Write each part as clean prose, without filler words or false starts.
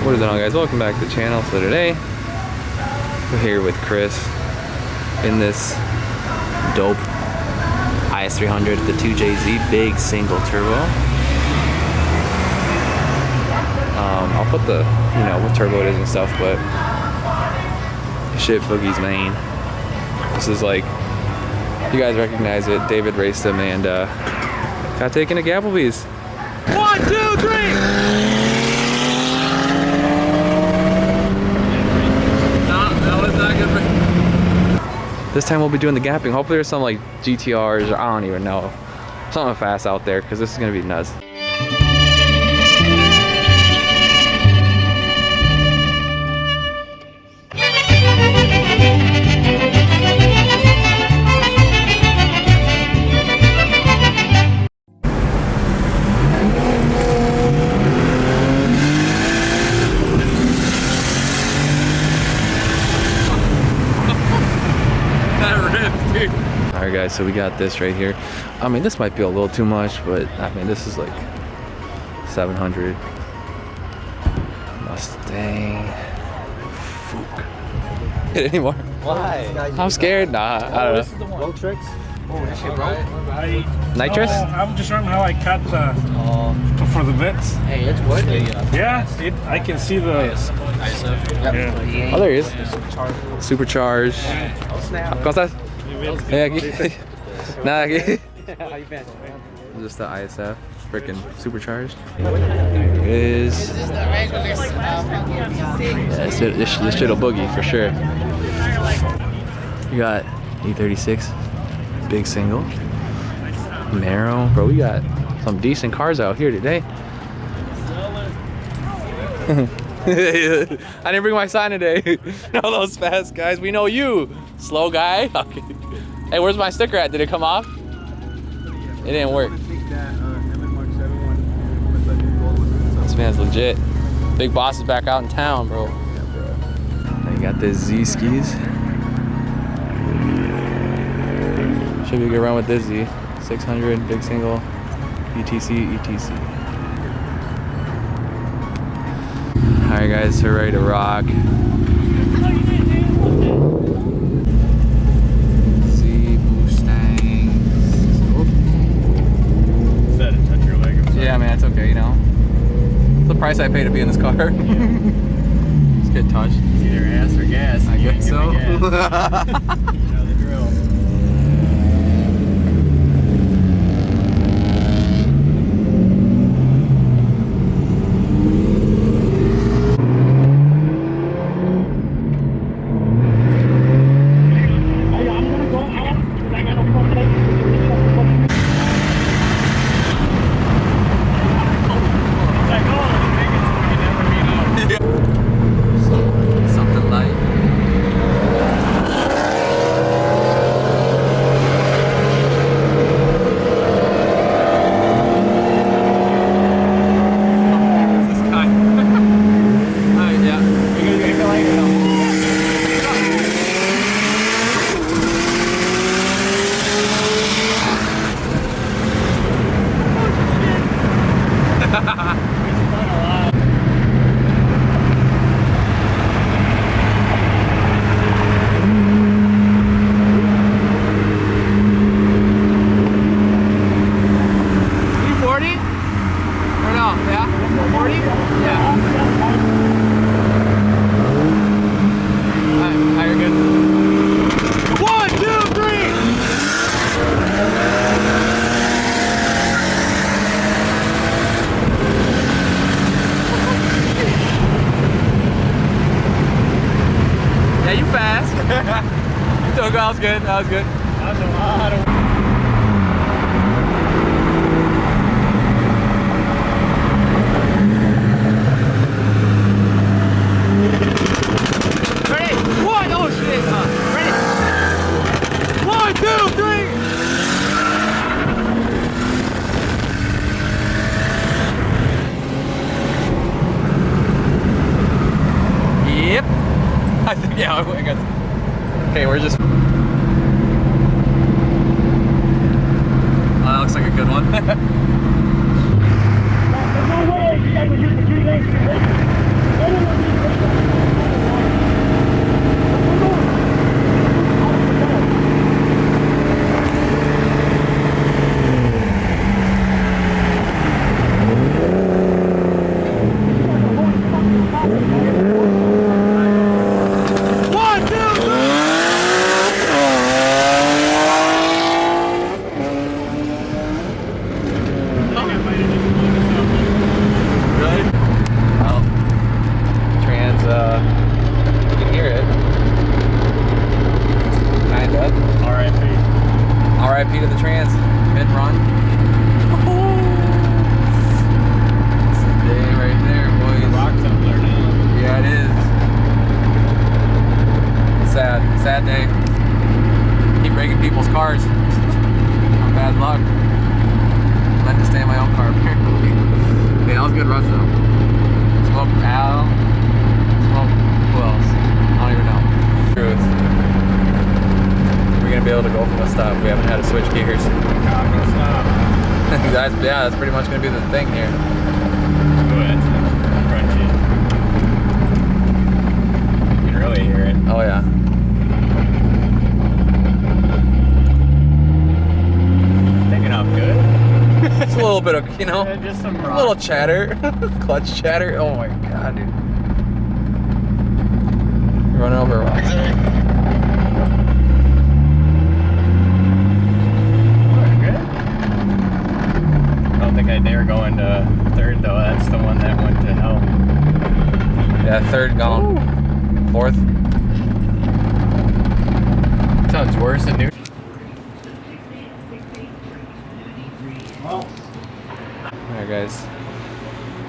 What is going on, guys? Welcome back to the channel. So today we're here with Chris in this dope IS300, the 2JZ big single turbo. I'll put the, you know, what turbo it is and stuff, but shit, Boogie's main. This is like, you guys recognize it. David raced him and got taken to Gapplebee's. 1, 2, 3. This time we'll be doing the gapping. Hopefully there's some like GTRs or I don't even know. Something fast out there because this is gonna be nuts. Alright guys, so we got this right here. I mean, this might be a little too much, but I mean, this is like 700 Mustang. Fuck. Hit anymore? Why? I'm scared. Nah, I don't know. This is the one. Low tricks. Oh, that shit broke. Nitrous? I'm just wondering how I cut for the bits. Hey, it's working. Yeah, I can see the. Yeah. Oh, there he is. Supercharged. ¿Cómo estás? Hey, aquí. Nah, aquí. Just the ISF, freaking supercharged. There it is. Yeah, this shit'll boogie for sure. You got E36, big single, narrow, bro. We got some decent cars out here today. I didn't bring my sign today. No, those fast guys. We know you, slow guy. Okay. Hey, where's my sticker at? Did it come off? It didn't work. This man's legit. Big Boss is back out in town, bro. Now you got the Z skis. Should be a good run with this Z. 600, big single, ETC, ETC. Alright guys, so we're ready to rock. Yeah, man, it's okay, you know. It's the price I pay to be in this car. Just get touched. It's either ass or gas. I guess so. You know the drill. That was good. That was good. That's a lot of. Ready? One. Oh shit. Ready? 1, 2, 3. Yep. I think yeah. I got. Okay, we're just. That looks like a good one. RIP to the trans mid-run. It's the day right there, boys. Rock tumbler now. Yeah, it is. Sad day. Keep breaking people's cars. Bad luck. Meant to stay in my own car, apparently. Hey, that was good runs though. Smoke Al. Smoke who else? I don't even know. Truth. We're gonna be able to go from a stop. We haven't had to switch gears. God, no stop. that's pretty much gonna be the thing here. Ooh, that's crunchy. You can really hear it. Oh yeah. Picking up good. It's a little bit of, you know, Just some a little chatter. Clutch chatter. Oh my god, dude. Running over a rock. Good. I don't think I dare go into third though. That's the one that went to hell. Yeah, third gone. Ooh. Fourth. Sounds worse than new. Alright guys,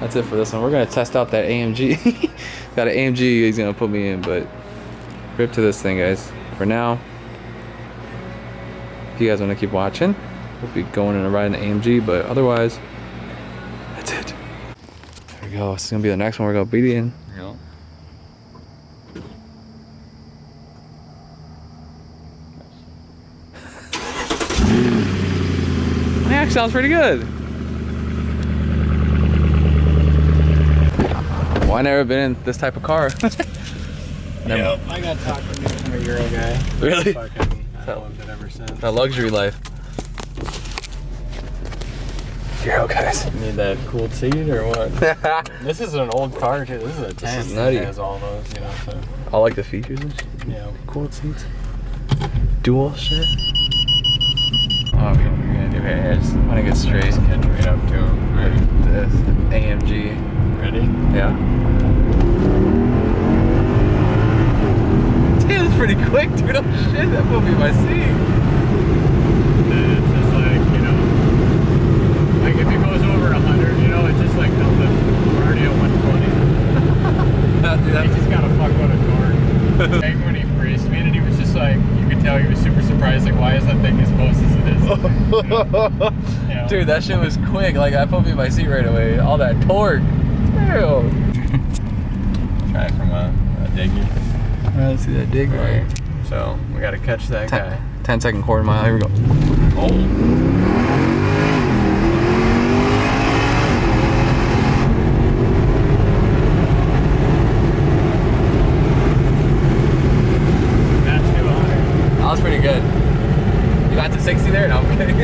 that's it for this one. We're gonna test out that AMG. Got an AMG he's gonna put me in, but rip to this thing, guys. For now, if you guys want to keep watching, we'll be going and riding the AMG, but otherwise, that's it. There we go. This is gonna be the next one we're gonna be in. Yep. It actually sounds pretty good. Well, I never been in this type of car. Yep, I got talked from a Euro guy. Really? Fucking, I loved it ever since. That luxury life. Euro guys. You need that cooled seat or what? This is an old car too. This is a 10. This is nutty. It has all those, you know. So. I like the features and shit. Yeah. Cool seats. Dual shit. Oh, okay, what we're gonna do here is I'm gonna get straight. Just catch right up to him. Right. This AMG. Ready? Yeah. Damn, that's pretty quick, dude. Oh shit, that put me in my seat. It's just like, you know, like if it goes over 100, you know, it's just like nothing. We're already at 120. He just got a fuckload of torque. Like when he raced me, and he was just like, you could tell he was super surprised, like, why is that thing as close as it is? You know? Dude, that shit was quick. Like, that put me in my seat right away. All that torque. Ew. Try from a diggy. Let's see that dig right. So we gotta catch that guy. 10-second quarter mile. Here we go. Oh. That's 200. That was pretty good. You got to 60 there? No, I'm kidding.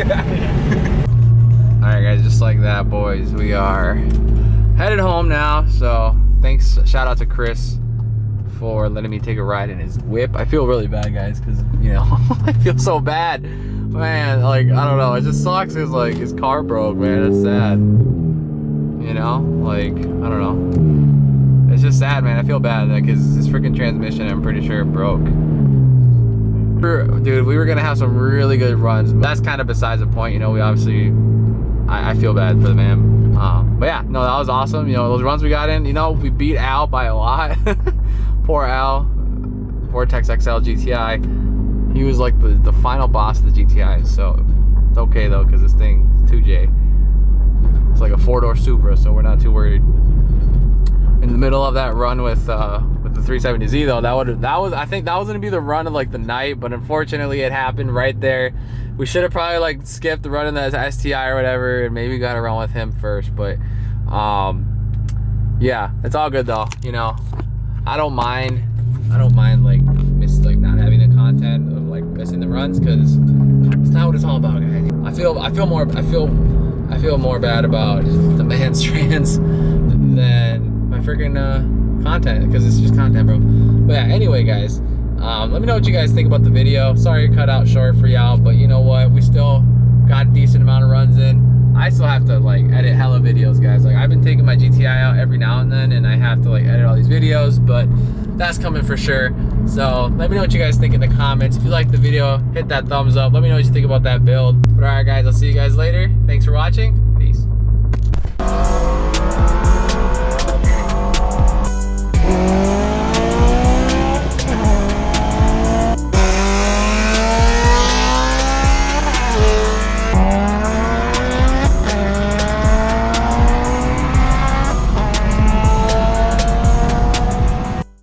Alright guys, just like that, boys, we are headed home now. So thanks, shout out to Chris for letting me take a ride in his whip. I feel really bad, guys, because, you know, I feel so bad. Man, like, I don't know, it just sucks because, like, his car broke, man. It's sad. You know? Like, I don't know. It's just sad, man. I feel bad, like, his freaking transmission, I'm pretty sure, broke. Dude, we were gonna have some really good runs. But that's kind of besides the point, you know. We obviously, I feel bad for the man. But yeah, no, that was awesome. You know, those runs we got in, you know, we beat Al by a lot. Poor Al, Vortex XL GTI. He was like the final boss of the GTI. So it's okay though, because this thing is 2J. It's like a 4-door Supra, so we're not too worried. In the middle of that run with the 370Z though, I think that was gonna be the run of like the night, but unfortunately it happened right there. We should have probably like skipped the run in the STI or whatever, and maybe got to run with him first. But yeah, it's all good though. You know, I don't mind like not having the content of like missing the runs, because it's not what it's all about, guys. I feel more bad about the man's trans than my freaking content, because it's just content, bro. But yeah, anyway, guys, let me know what you guys think about the video. Sorry it cut out short for y'all, but you know what, we still got a decent amount of runs in. I still have to like edit hella videos, guys. Like, I've been taking my GTI out every now and then, and I have to like edit all these videos, but that's coming for sure. So let me know what you guys think in the comments. If you liked the video, hit that thumbs up. Let me know what you think about that build. But alright guys, I'll see you guys later. Thanks for watching.